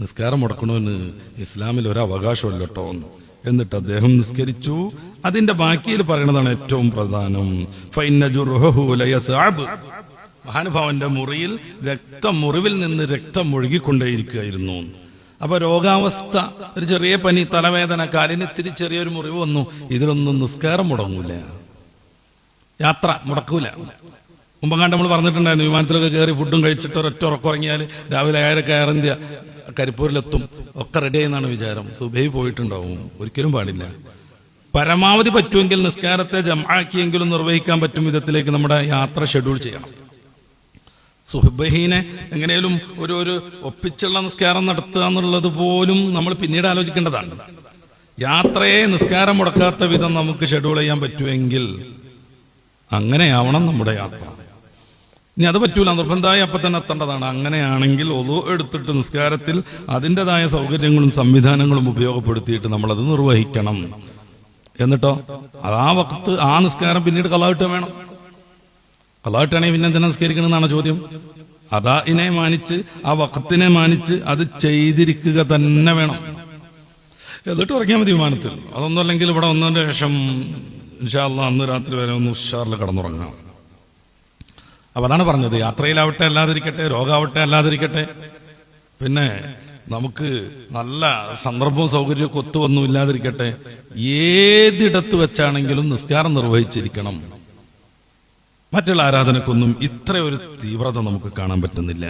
നിസ്കാരം മുടക്കണമെന്ന് ഇസ്ലാമിൽ ഒരു അവകാശമല്ലോ. എന്നിട്ട് അദ്ദേഹം നിസ്കരിച്ചു. അതിന്റെ ബാക്കിയിൽ പറയുന്നതാണ് ഏറ്റവും പ്രധാനം. മഹാനുഭാവന്റെ മുറിയിൽ മുറിവിൽ നിന്ന് രക്തം ഒഴുകിക്കൊണ്ടേയിരിക്കുകയായിരുന്നു. അപ്പൊ രോഗാവസ്ഥ, ഒരു ചെറിയ പനി, തലവേദന, കാലിന് ഇത്തിരി ചെറിയൊരു മുറിവ് വന്നു. ഇതിലൊന്നും നിസ്കാരം മുടങ്ങൂല, യാത്ര മുടക്കൂല. മുമ്പങ്ങാണ്ട് നമ്മൾ പറഞ്ഞിട്ടുണ്ടായിരുന്നു, വിമാനത്തിലൊക്കെ കയറി ഫുഡും കഴിച്ചിട്ട് ഒരൊറ്റ ഉറക്കുറങ്ങിയാൽ രാവിലെ 6 എയർ ഇന്ത്യ കരിപ്പൂരിലെത്തും, ഒക്കെ റെഡി ആയെന്നാണ് വിചാരം. സുബഹി പോയിട്ടുണ്ടാവും. ഒരിക്കലും പാടില്ല. പരമാവധി പറ്റുമെങ്കിൽ നിസ്കാരത്തെ ജംആക്കിയെങ്കിലും നിർവഹിക്കാൻ പറ്റും വിധത്തിലേക്ക് നമ്മുടെ യാത്ര ഷെഡ്യൂൾ ചെയ്യണം. സുബഹീനെ എങ്ങനെയും ഒരു ഒപ്പിച്ചുള്ള നിസ്കാരം നടത്തുക എന്നുള്ളത് പോലും നമ്മൾ പിന്നീട് ആലോചിക്കേണ്ടതാണ്. യാത്രയെ നിസ്കാരം മുടക്കാത്ത വിധം നമുക്ക് ഷെഡ്യൂൾ ചെയ്യാൻ പറ്റുമെങ്കിൽ അങ്ങനെയാവണം നമ്മുടെ യാത്ര. ഇനി അത് പറ്റൂല, നിർബന്ധമായി അപ്പൊ തന്നെ എത്തേണ്ടതാണ്. അങ്ങനെയാണെങ്കിൽ ഒളു എടുത്തിട്ട് നിസ്കാരത്തിൽ അതിൻ്റെതായ സൗകര്യങ്ങളും സംവിധാനങ്ങളും ഉപയോഗപ്പെടുത്തിയിട്ട് നമ്മളത് നിർവഹിക്കണം. എന്നിട്ടോ ആ വക്ത് ആ നിസ്കാരം പിന്നീട് ഖളാഇട്ട് വേണം. ഖളാഇട്ടാണെങ്കിൽ പിന്നെ എന്തിനാ നിസ്കരിക്കണമെന്നാണ് ചോദ്യം. അദാഇനെ മാനിച്ച്, ആ വഖത്തിനെ മാനിച്ച് അത് ചെയ്തിരിക്കുക തന്നെ വേണം. എന്നിട്ട് ഉറങ്ങിയാൽ മതി വിമാനത്തിൽ. അതൊന്നും അല്ലെങ്കിൽ ഇവിടെ വന്നതിന് ശേഷം ഇൻഷാ അല്ലാഹ് അന്ന് രാത്രി വരെ ഒന്ന് ഉഷാറിൽ കടന്നുറങ്ങാം. അപ്പൊ അതാണ് പറഞ്ഞത്, യാത്രയിലാവട്ടെ അല്ലാതിരിക്കട്ടെ, രോഗാവട്ടെ അല്ലാതിരിക്കട്ടെ, പിന്നെ നമുക്ക് നല്ല സന്ദർഭവും സൗകര്യമൊക്കെ ഒത്തുവന്നും ഇല്ലാതിരിക്കട്ടെ, ഏതിടത്ത് വെച്ചാണെങ്കിലും നിസ്കാരം നിർവഹിച്ചിരിക്കണം. മറ്റുള്ള ആരാധനക്കൊന്നും ഇത്ര ഒരു തീവ്രത നമുക്ക് കാണാൻ പറ്റുന്നില്ല.